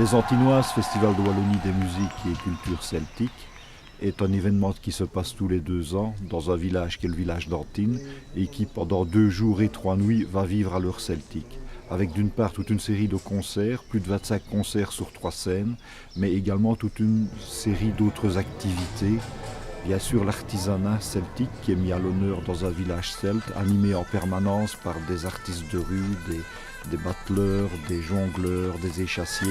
Les Antinoises, Festival de Wallonie des musiques et cultures celtiques, est un événement qui se passe tous les 2 ans dans un village qui est le village d'Antine et qui pendant 2 jours et 3 nuits va vivre à l'heure celtique. Avec d'une part toute une série de concerts, plus de 25 concerts sur 3 scènes, mais également toute une série d'autres activités. Bien sûr l'artisanat celtique qui est mis à l'honneur dans un village celte, animé en permanence par des artistes de rue, des battleurs, des jongleurs, des échassiers.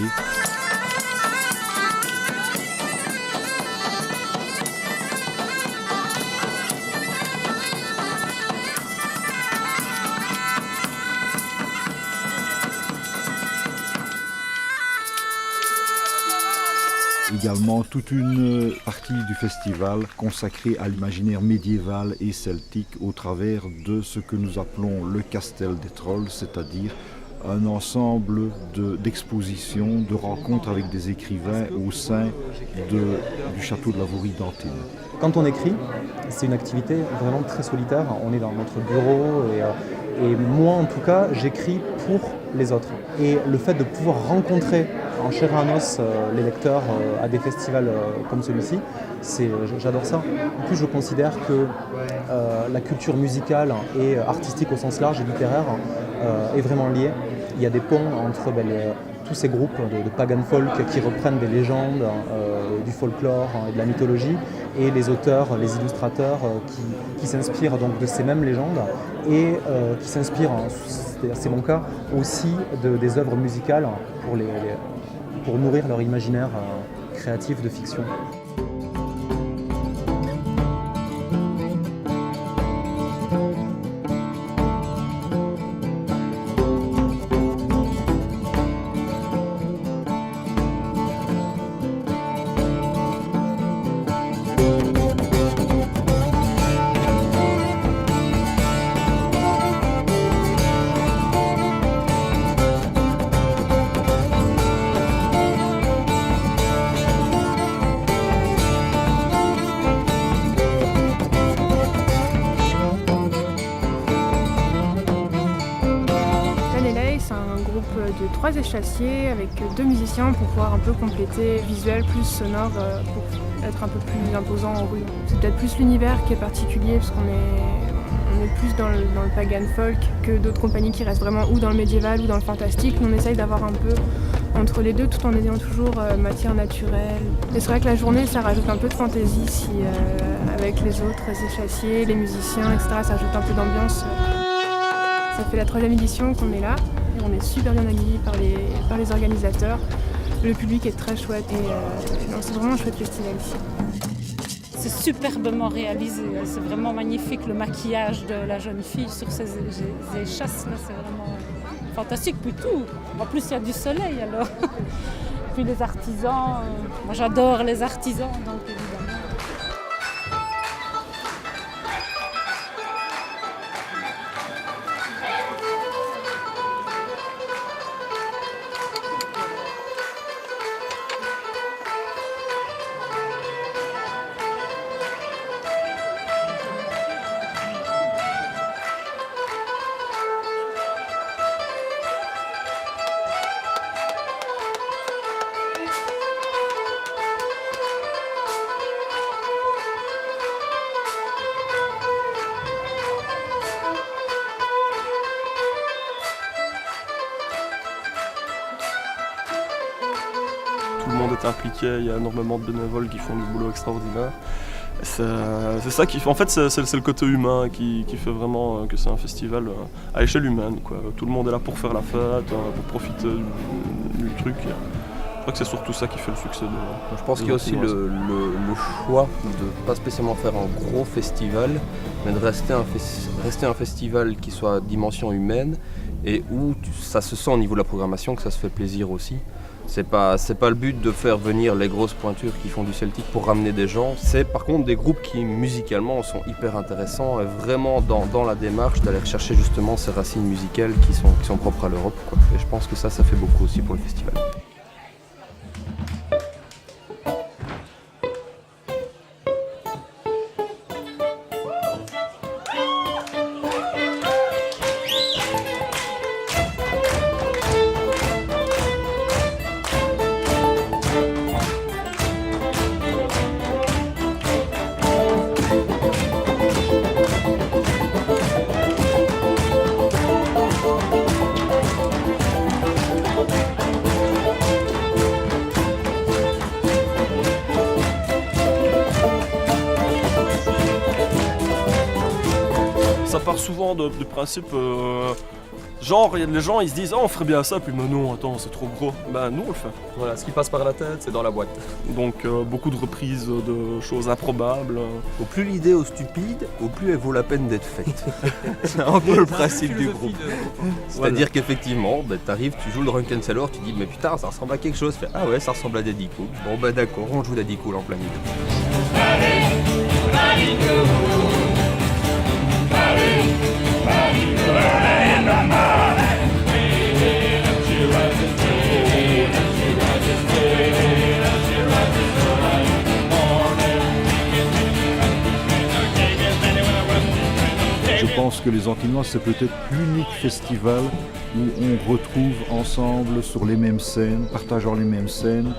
Également toute une partie du festival consacrée à l'imaginaire médiéval et celtique au travers de ce que nous appelons le Castel des Trolls, c'est-à-dire un ensemble d'expositions, de rencontres avec des écrivains au sein du château de la Vaurie d'Antine. Quand on écrit, c'est une activité vraiment très solitaire. On est dans notre bureau et moi en tout cas, j'écris pour les autres. Et le fait de pouvoir rencontrer en chair et en os les lecteurs à des festivals comme celui-ci, j'adore ça. En plus, je considère que la culture musicale et artistique au sens large et littéraire est vraiment liée. Il y a des ponts entre tous ces groupes de pagan folk qui reprennent des légendes, du folklore et de la mythologie, et les auteurs, les illustrateurs qui s'inspirent donc de ces mêmes légendes et qui s'inspirent, c'est mon cas, aussi des œuvres musicales pour nourrir leur imaginaire créatif de fiction. De 3 échassiers avec 2 musiciens pour pouvoir un peu compléter visuel plus sonore pour être un peu plus imposant en rue. C'est peut-être plus l'univers qui est particulier parce qu'on est plus dans le pagan folk que d'autres compagnies qui restent vraiment ou dans le médiéval ou dans le fantastique. Nous on essaye d'avoir un peu entre les deux tout en ayant toujours matière naturelle. Et c'est vrai que la journée ça rajoute un peu de fantaisie avec les autres échassiers, les musiciens, etc. Ça ajoute un peu d'ambiance. Ça fait la 3e édition qu'on est là. Et on est super bien accueillis par les organisateurs. Le public est très chouette et c'est vraiment un chouette festival ici. C'est superbement réalisé, c'est vraiment magnifique le maquillage de la jeune fille sur ces échasses, là, c'est vraiment fantastique. Puis tout, en plus il y a du soleil alors. Puis les artisans, moi j'adore les artisans donc évidemment. Tout le monde est impliqué, il y a énormément de bénévoles qui font du boulot extraordinaire. C'est ça qui fait, en fait c'est le côté humain qui fait vraiment que c'est un festival à échelle humaine, quoi. Tout le monde est là pour faire la fête, pour profiter du truc. Je crois que c'est surtout ça qui fait le succès de. Je pense qu'il y a aussi le choix de ne pas spécialement faire un gros festival, mais de rester un festival qui soit à dimension humaine et où ça se sent au niveau de la programmation que ça se fait plaisir aussi. C'est pas le but de faire venir les grosses pointures qui font du celtique pour ramener des gens. C'est par contre des groupes qui musicalement sont hyper intéressants et vraiment dans la démarche d'aller rechercher justement ces racines musicales qui sont propres à l'Europe, quoi. Et je pense que ça fait beaucoup aussi pour le festival. ça part souvent du principe... genre, les gens ils se disent on ferait bien ça, puis mais non, attends, c'est trop gros. Ben nous on le fait. Voilà, ce qui passe par la tête, c'est dans la boîte. Donc beaucoup de reprises de choses improbables. Au plus l'idée est stupide, au plus elle vaut la peine d'être faite. C'est un peu le principe du groupe. C'est-à-dire qu'effectivement, t'arrives, tu joues le Drunken Sailor, tu dis mais putain, ça ressemble à quelque chose. Fais, ah ouais, ça ressemble à Daddy Cool. Bon bah d'accord, on joue Daddy Cool en plein milieu. Je pense que les Antinois, c'est peut-être l'unique festival où on retrouve ensemble sur les mêmes scènes, partageant les mêmes scènes,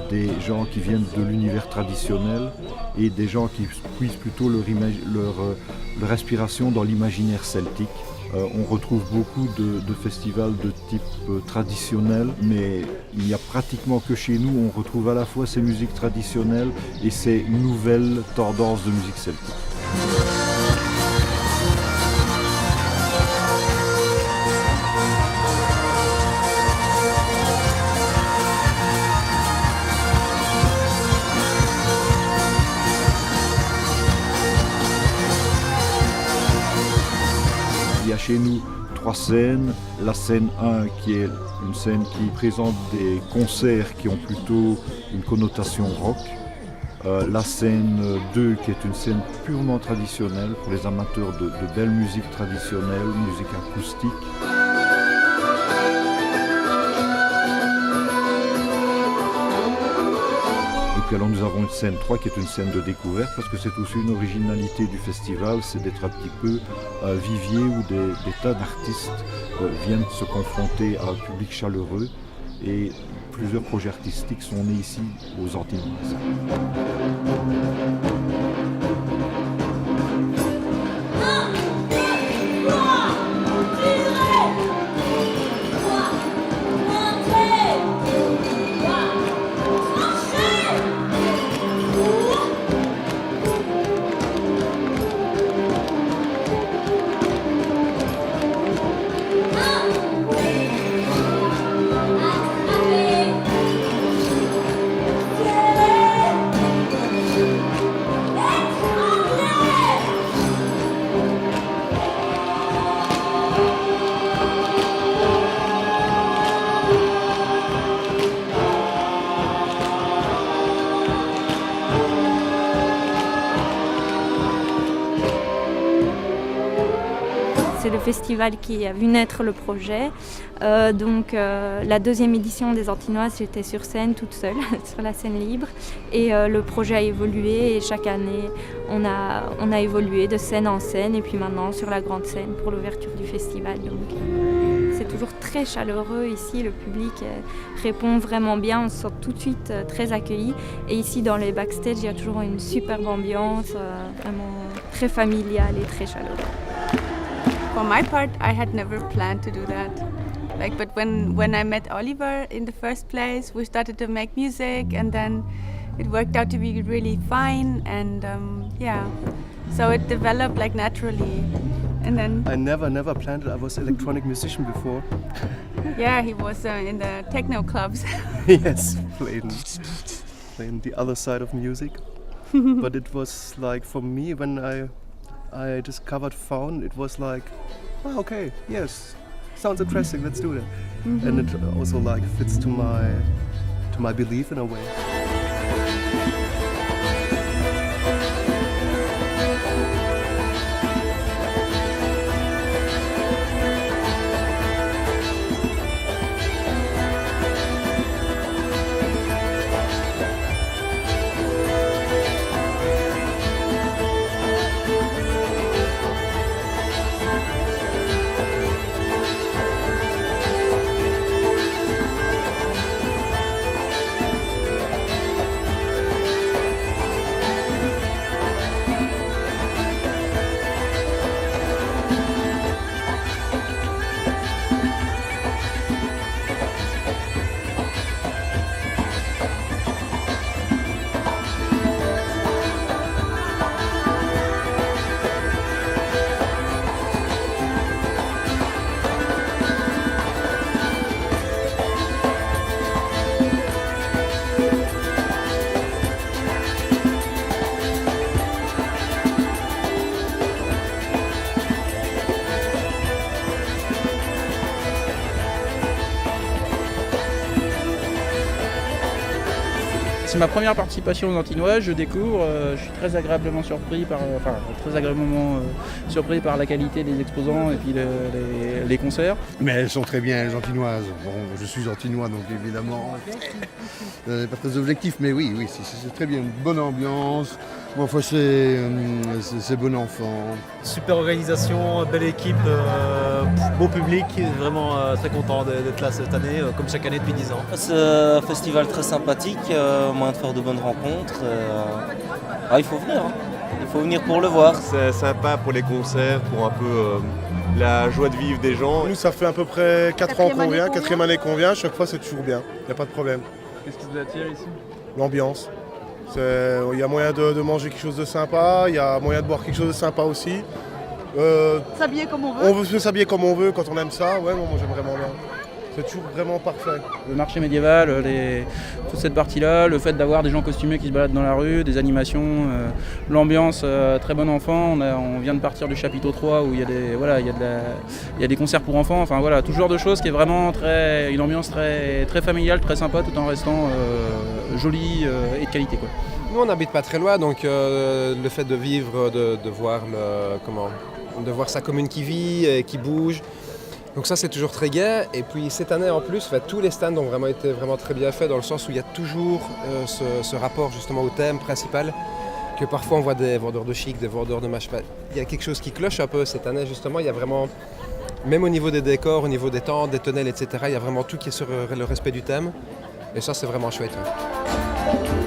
des gens qui viennent de l'univers traditionnel et des gens qui puisent plutôt leur inspiration dans l'imaginaire celtique. On retrouve beaucoup de festivals de type traditionnel, mais il n'y a pratiquement que chez nous, on retrouve à la fois ces musiques traditionnelles et ces nouvelles tendances de musique celtique. Il y a chez nous 3 scènes. La scène 1 qui est une scène qui présente des concerts qui ont plutôt une connotation rock. La scène 2 qui est une scène purement traditionnelle pour les amateurs de belle musique traditionnelle, musique acoustique. Et puis alors nous avons une scène 3 qui est une scène de découverte parce que c'est aussi une originalité du festival, c'est d'être un petit peu vivier où des tas d'artistes viennent se confronter à un public chaleureux et plusieurs projets artistiques sont nés ici aux Antinoises. C'est le festival qui a vu naître le projet. La 2e édition des Antinoises, j'étais sur scène toute seule, sur la scène libre. Et le projet a évolué et chaque année, on a évolué de scène en scène et puis maintenant sur la grande scène pour l'ouverture du festival. Donc, c'est toujours très chaleureux ici, le public répond vraiment bien, on se sent tout de suite très accueilli. Et ici dans les backstage, il y a toujours une superbe ambiance, vraiment très familiale et très chaleureuse. For my part, I had never planned to do that. But when I met Oliver in the first place, we started to make music, and then it worked out to be really fine, and so it developed naturally. And then I never planned it. I was an electronic musician before. Yeah, he was in the techno clubs. Yes, playing the other side of music. But it was for me when I discovered Faun, it was oh, okay, yes, sounds interesting, let's do that. Mm-hmm. And it also fits to my belief in a way. C'est ma première participation aux Antinoises, je découvre, je suis très agréablement surpris par la qualité des exposants et puis les concerts. Mais elles sont très bien, les Antinoises. Bon, je suis antinois, donc évidemment, pas très objectif, mais oui, c'est très bien. Une bonne ambiance, bon, c'est bon enfant. Super organisation, belle équipe, beau public, vraiment très content d'être là cette année, comme chaque année depuis 10 ans. C'est un festival très sympathique, moyen de faire de bonnes rencontres. Il faut venir, il faut venir pour le voir. C'est sympa pour les concerts, pour un peu la joie de vivre des gens. Nous, ça fait à peu près 4 ans qu'on vient, 4e année qu'on vient, chaque fois c'est toujours bien, il n'y a pas de problème. Qu'est-ce qui vous attire ici? L'ambiance. Il y a moyen de manger quelque chose de sympa, il y a moyen de boire quelque chose de sympa aussi. S'habiller comme on veut. On veut s'habiller comme on veut quand on aime ça, ouais, moi j'aime vraiment bien. C'est toujours vraiment parfait. Le marché médiéval, toute cette partie-là, le fait d'avoir des gens costumés qui se baladent dans la rue, des animations, l'ambiance très bon enfant. On vient de partir du chapiteau 3 où il y a des concerts pour enfants. Enfin voilà, tout ce genre de choses qui est vraiment une ambiance très, très familiale, très sympa, tout en restant jolie et de qualité, quoi. Nous on n'habite pas très loin, donc le fait de vivre, de voir sa commune qui vit et qui bouge. Donc ça c'est toujours très gai, et puis cette année en plus, tous les stands ont vraiment été très bien faits dans le sens où il y a toujours ce rapport justement au thème principal, que parfois on voit des vendeurs de chic, des vendeurs de machin. Il y a quelque chose qui cloche un peu cette année justement, il y a vraiment, même au niveau des décors, au niveau des tentes, des tonnelles, etc., il y a vraiment tout qui est sur le respect du thème, et ça c'est vraiment chouette. Ouais.